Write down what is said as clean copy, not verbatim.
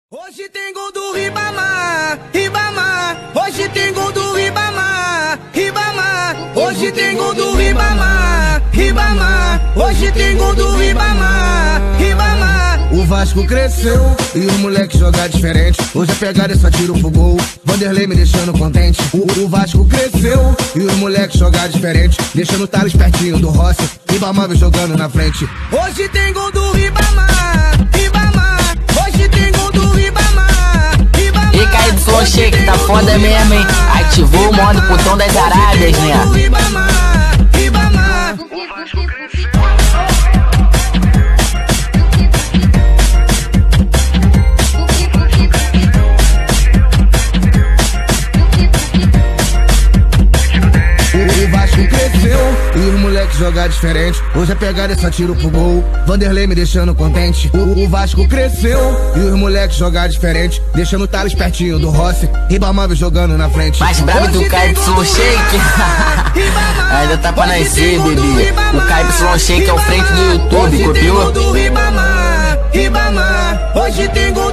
Hoje tem gol do Ribamar, Ribamar. Hoje tem gol do Ribamar, Ribamar. Hoje tem gol do Ribamar, Ribamar. Hoje tem gol do Ribamar, Ribamar. O Vasco cresceu e os moleques jogar diferente. Hoje a pegada é só tiro pro gol, Vanderlei me deixando contente. O Vasco cresceu e os moleques jogar diferente, deixando o Thales pertinho do Rossi, Ribamar jogando na frente. Hoje tem gol do Ribamar, Ribamar. Hoje tem gol do Ribamar, Ribamar. E KY Shake tá foda mesmo, hein? Ativou o modo putão das Arábias, né? Ribamar, Ribamar. O Vasco cresceu e os moleques jogar diferente. Hoje a pegada é só tiro pro gol, Vanderlei me deixando contente. O Vasco cresceu e os moleques jogar diferente, deixando o Thales pertinho do Rossi, Ribamar jogando na frente. Mais brabo do KY Shake. Ainda tá pra nascer, bebê. O KY Shake é o frente do YouTube, copiou? Ribamar, Ribamar. Hoje tem gol